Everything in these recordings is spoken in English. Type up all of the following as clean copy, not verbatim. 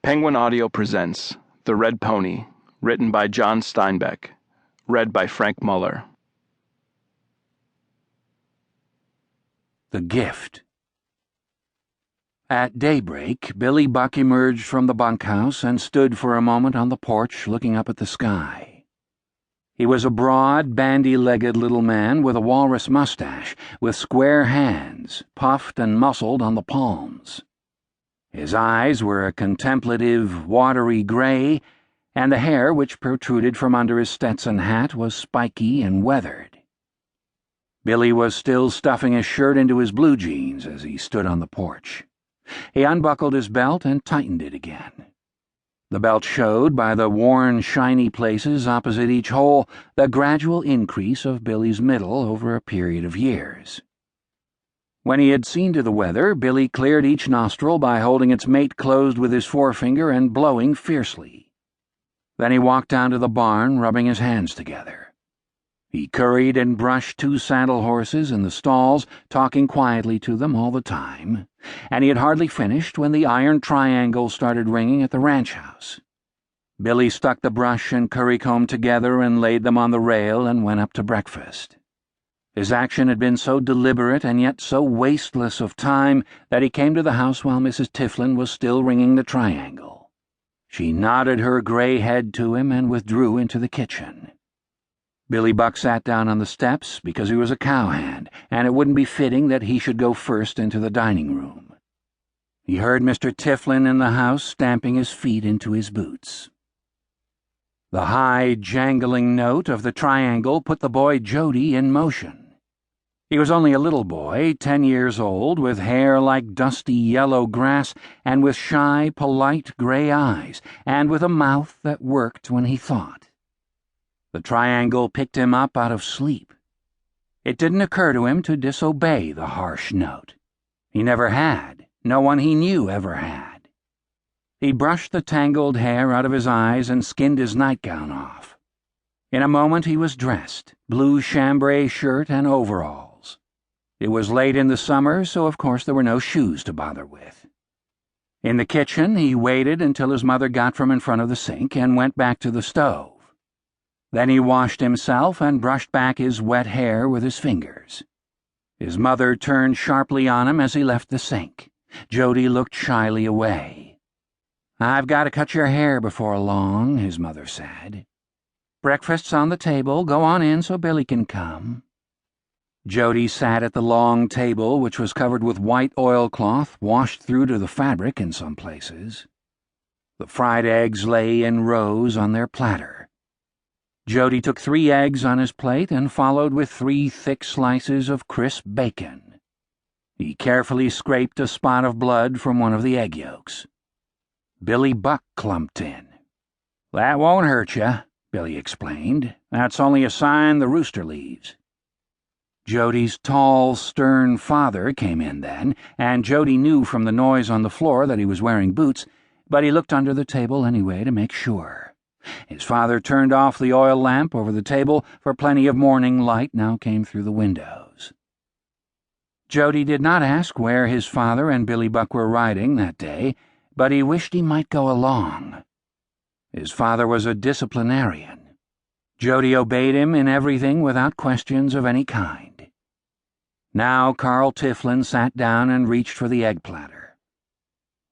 Penguin Audio presents The Red Pony, written by John Steinbeck, read by Frank Muller. The Gift. At daybreak, Billy Buck emerged from the bunkhouse and stood for a moment on the porch looking up at the sky. He was a broad, bandy-legged little man with a walrus mustache, with square hands, puffed and muscled on the palms. His eyes were a contemplative, watery gray, and the hair which protruded from under his Stetson hat was spiky and weathered. Billy was still stuffing his shirt into his blue jeans as he stood on the porch. He unbuckled his belt and tightened it again. The belt showed, by the worn, shiny places opposite each hole, the gradual increase of Billy's middle over a period of years. When he had seen to the weather, Billy cleared each nostril by holding its mate closed with his forefinger and blowing fiercely. Then he walked down to the barn, rubbing his hands together. He curried and brushed two saddle horses in the stalls, talking quietly to them all the time, and he had hardly finished when the iron triangle started ringing at the ranch house. Billy stuck the brush and curry comb together and laid them on the rail and went up to breakfast. His action had been so deliberate and yet so wasteless of time that he came to the house while Mrs. Tiflin was still ringing the triangle. She nodded her gray head to him and withdrew into the kitchen. Billy Buck sat down on the steps because he was a cowhand, and it wouldn't be fitting that he should go first into the dining room. He heard Mr. Tiflin in the house stamping his feet into his boots. The high, jangling note of the triangle put the boy Jody in motion. He was only a little boy, 10 years old, with hair like dusty yellow grass, and with shy, polite gray eyes, and with a mouth that worked when he thought. The triangle picked him up out of sleep. It didn't occur to him to disobey the harsh note. He never had. No one he knew ever had. He brushed the tangled hair out of his eyes and skinned his nightgown off. In a moment he was dressed, blue chambray shirt and overalls. It was late in the summer, so of course there were no shoes to bother with. In the kitchen, he waited until his mother got from in front of the sink and went back to the stove. Then he washed himself and brushed back his wet hair with his fingers. His mother turned sharply on him as he left the sink. Jody looked shyly away. "I've got to cut your hair before long," his mother said. "Breakfast's on the table. Go on in so Billy can come." Jody sat at the long table, which was covered with white oilcloth washed through to the fabric in some places. The fried eggs lay in rows on their platter. Jody took 3 eggs on his plate and followed with 3 thick slices of crisp bacon. He carefully scraped a spot of blood from one of the egg yolks. Billy Buck clumped in. "That won't hurt you," Billy explained. "That's only a sign the rooster leaves." Jody's tall, stern father came in then, and Jody knew from the noise on the floor that he was wearing boots, but he looked under the table anyway to make sure. His father turned off the oil lamp over the table, for plenty of morning light now came through the windows. Jody did not ask where his father and Billy Buck were riding that day, but he wished he might go along. His father was a disciplinarian. Jody obeyed him in everything without questions of any kind. Now Carl Tiflin sat down and reached for the egg platter.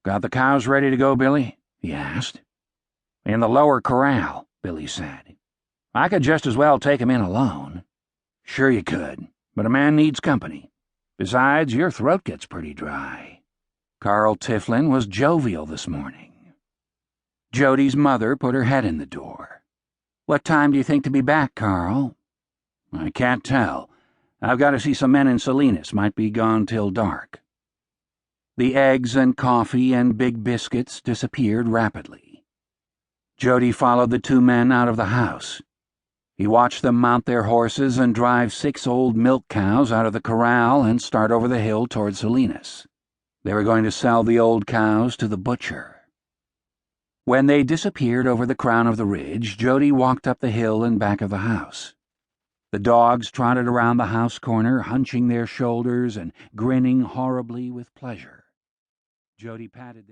"Got the cows ready to go, Billy?" he asked. "In the lower corral," Billy said. "I could just as well take 'em in alone." "Sure you could, but a man needs company. Besides, your throat gets pretty dry." Carl Tiflin was jovial this morning. Jody's mother put her head in the door. "What time do you think to be back, Carl?" "I can't tell. I've got to see some men in Salinas. Might be gone till dark." The eggs and coffee and big biscuits disappeared rapidly. Jody followed the 2 men out of the house. He watched them mount their horses and drive 6 old milk cows out of the corral and start over the hill toward Salinas. They were going to sell the old cows to the butcher. When they disappeared over the crown of the ridge, Jody walked up the hill and back of the house. The dogs trotted around the house corner, hunching their shoulders and grinning horribly with pleasure. Jody patted their